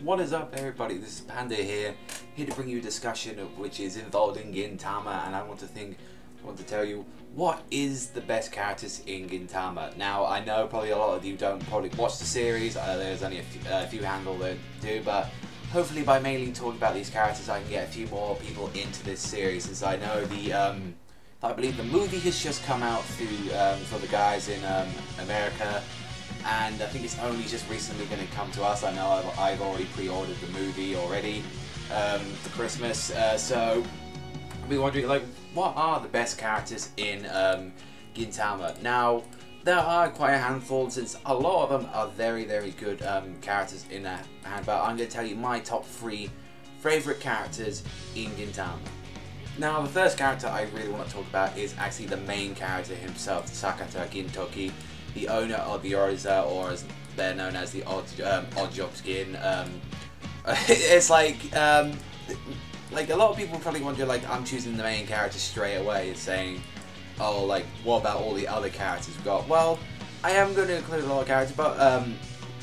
What is up, everybody? This is Panda here to bring you a discussion of which is involved in Gintama, and I want to tell you what is the best characters in Gintama. Now, I know probably a lot of you don't probably watch the series. There's only a few handful that do, but hopefully by mainly talking about these characters, I can get a few more people into this series. Since I know I believe the movie has just come out for the guys in America. And I think it's only just recently going to come to us. I know I've already pre-ordered the movie already for Christmas. So I'll be wondering, like, what are the best characters in Gintama? Now, there are quite a handful, since a lot of them are very, very good characters in that hand. But I'm going to tell you my top 3 favourite characters in Gintama. Now, the first character I really want to talk about is actually the main character himself, Sakata Gintoki, the owner of the Oriza, or as they're known as the Odd Job Skin. It's like a lot of people probably wonder, like, I'm choosing the main character straight away, saying, oh, like, what about all the other characters we've got? Well, I am going to include a lot of characters, but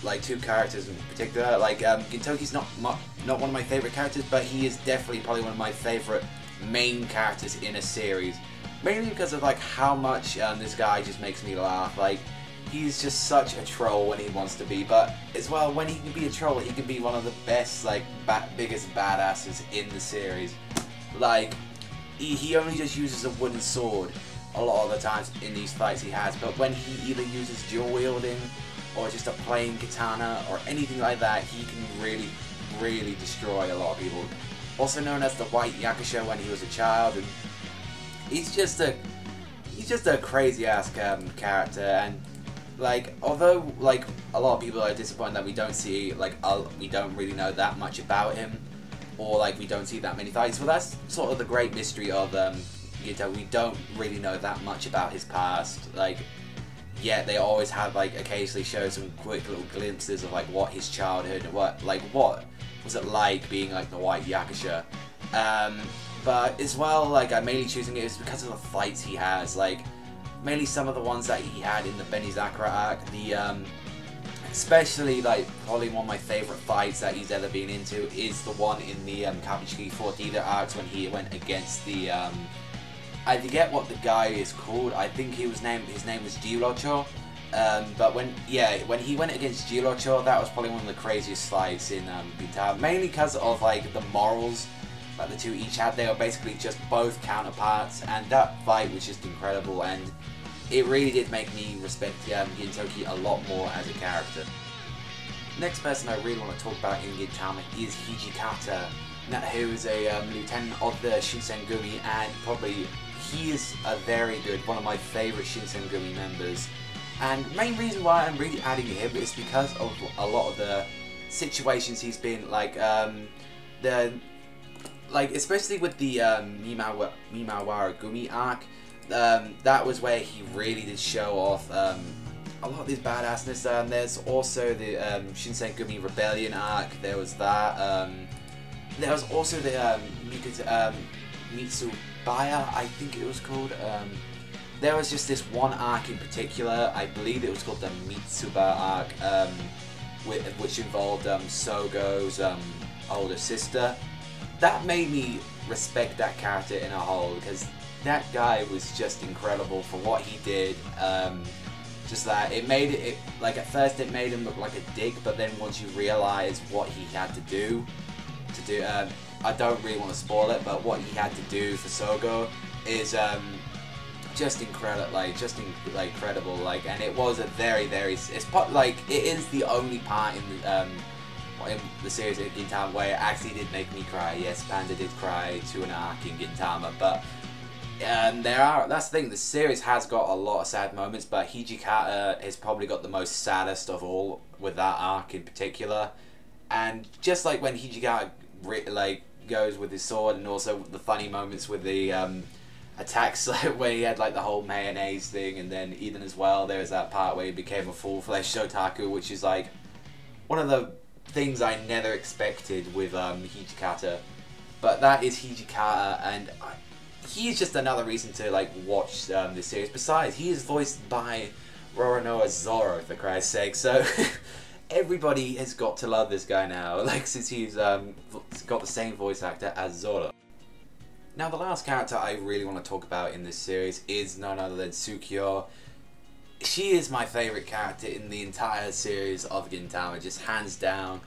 like 2 characters in particular. Like Gintoki's not one of my favorite characters, but he is definitely probably one of my favorite main characters in a series. Mainly because of like how much this guy just makes me laugh. Like, he's just such a troll when he wants to be, but as well, when he can be a troll, he can be one of the best, like, biggest badasses in the series. Like, he only just uses a wooden sword a lot of the times in these fights he has, but when he either uses dual wielding or just a plain katana or anything like that, he can really, really destroy a lot of people. Also known as the White Yakusha when he was a child, and he's just a crazy ass character. And like, although like a lot of people are disappointed that we don't see we don't really know that much about him, or like we don't see that many fights. Well, that's sort of the great mystery of Gito. We don't really know that much about his past. Like, yet they always have, like, occasionally show some quick little glimpses of like what his childhood and what was it like being like the White Yakusha. But as well, like, I'm mainly choosing it is because of the fights he has. Like, mainly some of the ones that he had in the Benizakura arc. Especially, like, probably one of my favourite fights that he's ever been into is the one in the Kabuchiki 4D arcs when he went against the I forget what the guy is called. I think his name was Jirocho. But when he went against Jirocho, that was probably one of the craziest fights in Gintama. Mainly because of like the morals that the two each had. They were basically just both counterparts, and that fight was just incredible, and it really did make me respect Gintoki a lot more as a character. Next person I really want to talk about in Gintama is Hijikata, who is a lieutenant of the Shinsengumi, and probably he is a very good, one of my favourite Shinsengumi members. And the main reason why I'm really adding him is because of a lot of the situations he's been, like, especially with the Mimawara Gumi arc, that was where he really did show off a lot of his badassness. There's also the Shinsengumi Rebellion arc, there was that, there was also the Mitsubaya, I think it was called. There was just this one arc in particular, I believe it was called the Mitsuba arc, which involved Sogo's older sister. That made me respect that character in a whole, because that guy was just incredible for what he did. Just that it made it, like, at first it made him look like a dick, but then once you realise what he had to do, I don't really want to spoil it, but what he had to do for Sogo is just incredible, incredible, and it was a very, very, it is the only part in the series of Gintama where it actually did make me cry. Yes, Panda did cry to an arc in Gintama, but that's the thing, the series has got a lot of sad moments, but Hijikata has probably got the most saddest of all with that arc in particular. And just like when Hijikata goes with his sword, and also the funny moments with the attacks, like where he had like the whole mayonnaise thing, and then even as well there's that part where he became a full-fledged Shotaku, which is like one of the things I never expected with Hijikata. But that is Hijikata, and he's just another reason to like watch this series. Besides, he is voiced by Roronoa Zoro, for Christ's sake, so everybody has got to love this guy now, like since he's got the same voice actor as Zoro. Now the last character I really want to talk about in this series is none other than Sucio. She is my favourite character in the entire series of Gintama, just hands down.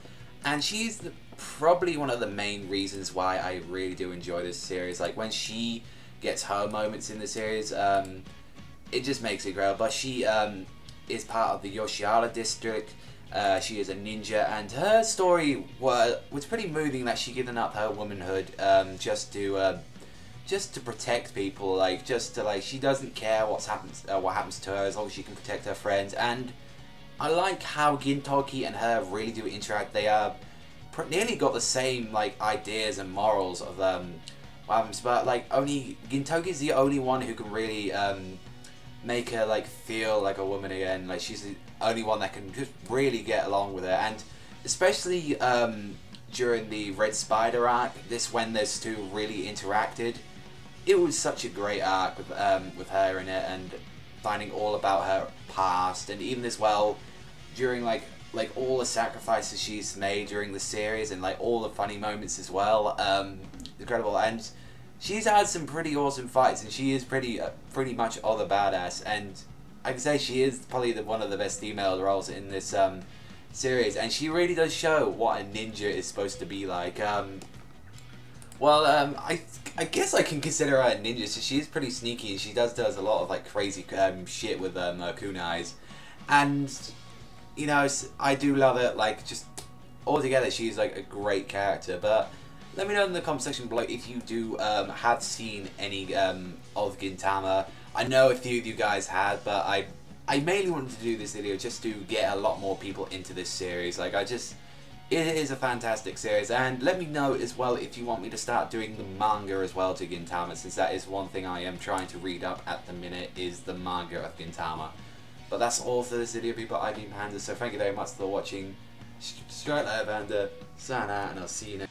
And she's probably one of the main reasons why I really do enjoy this series. Like when she gets her moments in the series, it just makes it great. But she is part of the Yoshiara district. She is a ninja, and her story was pretty moving. That she given up her womanhood just to protect people, like she doesn't care what happens to her as long as she can protect her friends. And I like how Gintoki and her really do interact. They are nearly got the same like ideas and morals of what happens, but like only Gintoki's the only one who can really make her like feel like a woman again. Like she's the only one that can just really get along with her, and especially during the Red Spider arc, when those two really interacted. It was such a great arc with her in it, and finding all about her past, and even as well during like all the sacrifices she's made during the series, and like all the funny moments as well. Incredible, and she's had some pretty awesome fights, and she is pretty much all the badass. And I can say she is probably one of the best female roles in this series, and she really does show what a ninja is supposed to be like. I guess I can consider her a ninja, so she is pretty sneaky, and she does a lot of like crazy shit with her kunais, and you know, I do love it. Like just altogether, she's like a great character. But let me know in the comment section below if you do have seen any of Gintama. I know a few of you guys had, but I mainly wanted to do this video just to get a lot more people into this series. Like it is a fantastic series, and let me know as well if you want me to start doing the manga as well to Gintama, since that is one thing I am trying to read up at the minute, is the manga of Gintama. But that's all for this video, people. I've been Panda, so thank you very much for watching. Straight out, Panda. Sana, and I'll see you next time.